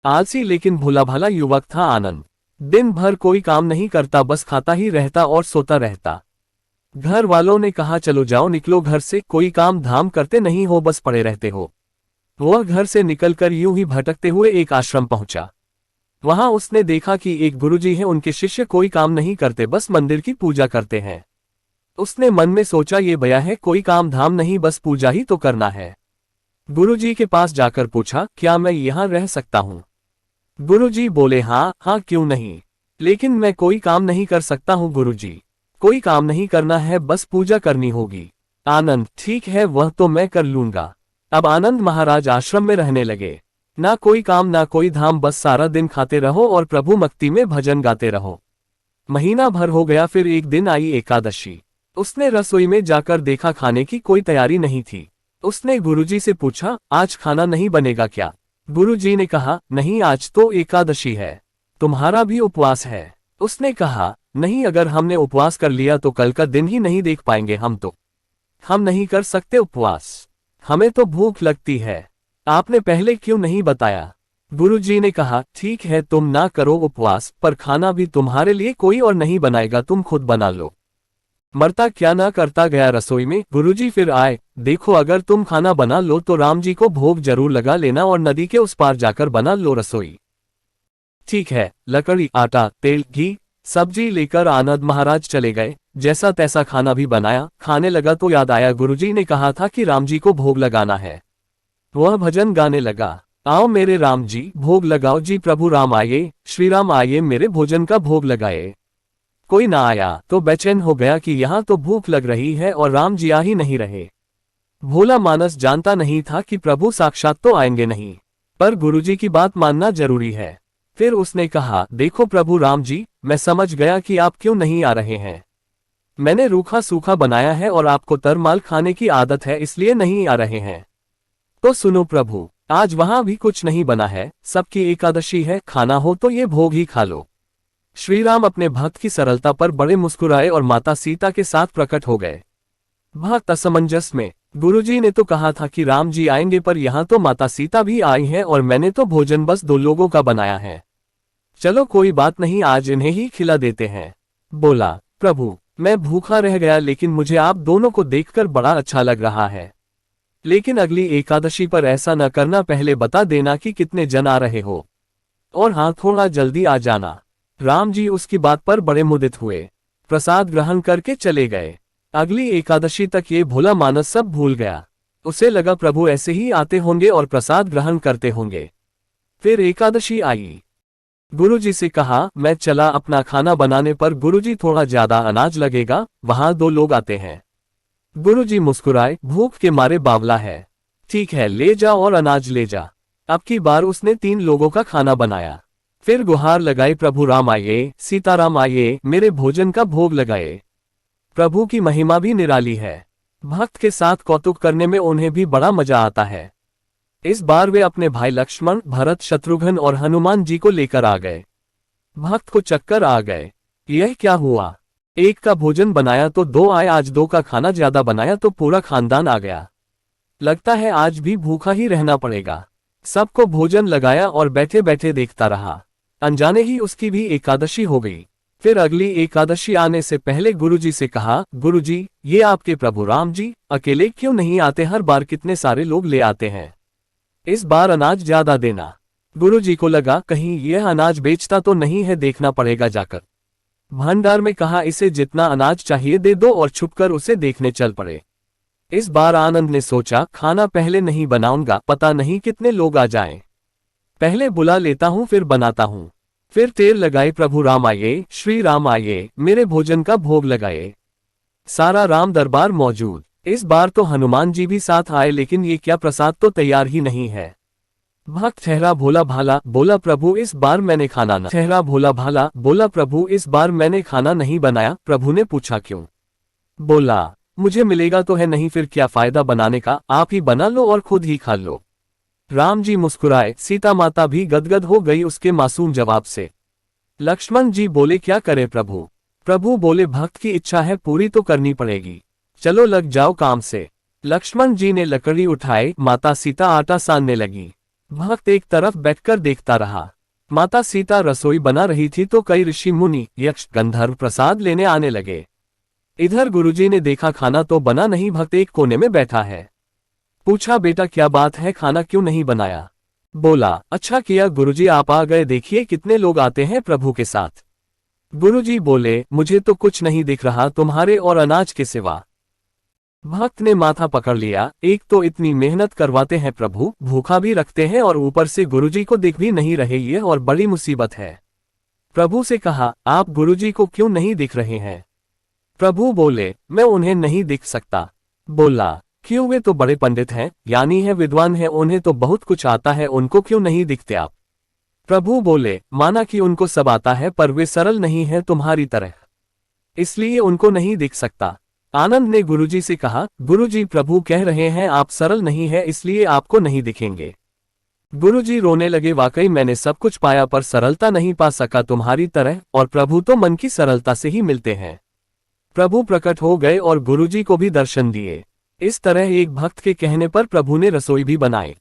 आलसी लेकिन भोला भाला युवक था आनंद। दिन भर कोई काम नहीं करता, बस खाता ही रहता और सोता रहता। घर वालों ने कहा चलो जाओ निकलो घर से, कोई काम धाम करते नहीं हो, बस पड़े रहते हो। वह घर से निकलकर यूं ही भटकते हुए एक आश्रम पहुंचा। वहां उसने देखा कि एक गुरुजी हैं, उनके शिष्य कोई काम नहीं करते, बस मंदिर की पूजा करते हैं। उसने मन में सोचा ये भैया है, कोई काम धाम नहीं, बस पूजा ही तो करना है। गुरुजी के पास जाकर पूछा क्या मैं यहाँ रह सकता हूँ। गुरुजी बोले हाँ हाँ क्यों नहीं, लेकिन मैं कोई काम नहीं कर सकता हूँ गुरुजी। कोई काम नहीं करना है, बस पूजा करनी होगी। आनंद ठीक है वह तो मैं कर लूंगा। अब आनंद महाराज आश्रम में रहने लगे। ना कोई काम ना कोई धाम, बस सारा दिन खाते रहो और प्रभु भक्ति में भजन गाते रहो। महीना भर हो गया, फिर एक दिन आई एकादशी। उसने रसोई में जाकर देखा खाने की कोई तैयारी नहीं थी। उसने गुरुजी से पूछा आज खाना नहीं बनेगा क्या। गुरुजी ने कहा नहीं, आज तो एकादशी है, तुम्हारा भी उपवास है। उसने कहा नहीं, अगर हमने उपवास कर लिया तो कल का दिन ही नहीं देख पाएंगे हम नहीं कर सकते उपवास, हमें तो भूख लगती है। आपने पहले क्यों नहीं बताया। गुरुजी ने कहा ठीक है तुम ना करो उपवास, पर खाना भी तुम्हारे लिए कोई और नहीं बनाएगा, तुम खुद बना लो। मरता क्या ना करता गया रसोई में। गुरुजी फिर आए, देखो अगर तुम खाना बना लो तो राम जी को भोग जरूर लगा लेना और नदी के उस पार जाकर बना लो रसोई। ठीक है। लकड़ी, आटा, तेल, घी, सब्जी लेकर आनंद महाराज चले गए। जैसा तैसा खाना भी बनाया, खाने लगा तो याद आया गुरुजी ने कहा था कि राम जी को भोग लगाना है। वह भजन गाने लगा, आओ मेरे राम जी भोग लगाओ जी, प्रभु राम आए, श्री राम आए, मेरे भोजन का भोग लगाए। कोई ना आया तो बेचैन हो गया कि यहाँ तो भूख लग रही है और राम जी आ ही नहीं रहे। भोला मानस जानता नहीं था कि प्रभु साक्षात तो आएंगे नहीं, पर गुरुजी की बात मानना जरूरी है। फिर उसने कहा देखो प्रभु राम जी, मैं समझ गया कि आप क्यों नहीं आ रहे हैं। मैंने रूखा सूखा बनाया है और आपको तरमाल खाने की आदत है, इसलिए नहीं आ रहे हैं। तो सुनो प्रभु, आज वहां भी कुछ नहीं बना है, सबकी एकादशी है, खाना हो तो ये भोग ही खा लो। श्री राम अपने भक्त की सरलता पर बड़े मुस्कुराए और माता सीता के साथ प्रकट हो गए। भक्त असमंजस में, गुरुजी ने तो कहा था कि राम जी आएंगे, पर यहाँ तो माता सीता भी आई हैं और मैंने तो भोजन बस 2 लोगों का बनाया है। चलो कोई बात नहीं, आज इन्हें ही खिला देते हैं। बोला प्रभु मैं भूखा रह गया, लेकिन मुझे आप दोनों को देखकर बड़ा अच्छा लग रहा है। लेकिन अगली एकादशी पर ऐसा न करना, पहले बता देना कि कितने जन आ रहे हो, और हाँ थोड़ा जल्दी आ जाना। राम जी उसकी बात पर बड़े मुदित हुए, प्रसाद ग्रहण करके चले गए। अगली एकादशी तक ये भोला मानस सब भूल गया। उसे लगा प्रभु ऐसे ही आते होंगे और प्रसाद ग्रहण करते होंगे। फिर एकादशी आई। गुरुजी से कहा मैं चला अपना खाना बनाने, पर गुरुजी थोड़ा ज्यादा अनाज लगेगा, वहां 2 लोग आते हैं। गुरुजी मुस्कुराए, भूख के मारे बावला है। ठीक है ले जा और अनाज ले जा। अब की बार उसने 3 लोगों का खाना बनाया। फिर गुहार लगाई, प्रभु राम आइए, सीताराम आइए, मेरे भोजन का भोग लगाए। प्रभु की महिमा भी निराली है। भक्त के साथ कौतुक करने में उन्हें भी बड़ा मजा आता है। इस बार वे अपने भाई लक्ष्मण, भरत, शत्रुघ्न और हनुमान जी को लेकर आ गए। भक्त को चक्कर आ गए, यह क्या हुआ, एक का भोजन बनाया तो 2 आए, आज 2 का खाना ज्यादा बनाया तो पूरा खानदान आ गया। लगता है आज भी भूखा ही रहना पड़ेगा। सबको भोजन लगाया और बैठे बैठे देखता रहा। अनजाने ही उसकी भी एकादशी हो गई। फिर अगली एकादशी आने से पहले गुरुजी से कहा गुरुजी ये आपके प्रभु राम जी अकेले क्यों नहीं आते, हर बार कितने सारे लोग ले आते हैं, इस बार अनाज ज्यादा देना। गुरुजी को लगा कहीं यह अनाज बेचता तो नहीं है, देखना पड़ेगा जाकर। भंडार में कहा इसे जितना अनाज चाहिए दे दो और छुपकर उसे देखने चल पड़े। इस बार आनंद ने सोचा खाना पहले नहीं बनाऊंगा, पता नहीं कितने लोग आ जाएं। पहले बुला लेता हूं फिर बनाता हूं। फिर तेल लगाए, प्रभु राम आइए, श्री राम आइए, मेरे भोजन का भोग लगाए। सारा राम दरबार मौजूद। इस बार तो हनुमान जी भी साथ आए, लेकिन ये क्या प्रसाद तो तैयार ही नहीं है। भक्त ठहरा भोला भाला, बोला प्रभु इस बार मैंने खाना न ठहरा भोला भाला, बोला प्रभु इस बार मैंने खाना नहीं बनाया। प्रभु ने पूछा क्यों? बोला मुझे मिलेगा तो है नहीं, फिर क्या फायदा बनाने का, आप ही बना लो और खुद ही खा लो। राम जी मुस्कुराए, सीता माता भी गदगद हो गई उसके मासूम जवाब से। लक्ष्मण जी बोले क्या करे प्रभु? प्रभु बोले भक्त की इच्छा है पूरी तो करनी पड़ेगी, चलो लग जाओ काम से। लक्ष्मण जी ने लकड़ी उठाई, माता सीता आटा सानने लगी। भक्त एक तरफ बैठकर देखता रहा। माता सीता रसोई बना रही थी तो कई ऋषि मुनि यक्ष गंधर्व प्रसाद लेने आने लगे। इधर गुरुजी ने देखा खाना तो बना नहीं, भक्त एक कोने में बैठा है। पूछा, बेटा क्या बात है, खाना क्यों नहीं बनाया? बोला, अच्छा किया गुरुजी आप आ गए, देखिए कितने लोग आते हैं प्रभु के साथ। गुरुजी बोले, मुझे तो कुछ नहीं दिख रहा तुम्हारे और अनाज के सिवा। भक्त ने माथा पकड़ लिया, एक तो इतनी मेहनत करवाते हैं प्रभु, भूखा भी रखते हैं और ऊपर से गुरुजी को दिख भी नहीं रहे, ये और बड़ी मुसीबत है। प्रभु से कहा, आप गुरुजी को क्यों नहीं दिख रहे हैं? प्रभु बोले, मैं उन्हें नहीं दिख सकता। बोला, क्यों? वे तो बड़े पंडित हैं, ज्ञानी हैं, विद्वान हैं, उन्हें तो बहुत कुछ आता है, उनको क्यों नहीं दिखते आप? प्रभु बोले, माना कि उनको सब आता है पर वे सरल नहीं है तुम्हारी तरह, इसलिए उनको नहीं दिख सकता। आनंद ने गुरुजी से कहा, गुरुजी प्रभु कह रहे हैं आप सरल नहीं है इसलिए आपको नहीं दिखेंगे। गुरुजी रोने लगे, वाकई मैंने सब कुछ पाया पर सरलता नहीं पा सका तुम्हारी तरह, और प्रभु तो मन की सरलता से ही मिलते हैं। प्रभु प्रकट हो गए और गुरुजी को भी दर्शन दिए। इस तरह एक भक्त के कहने पर प्रभु ने रसोई भी बनाई।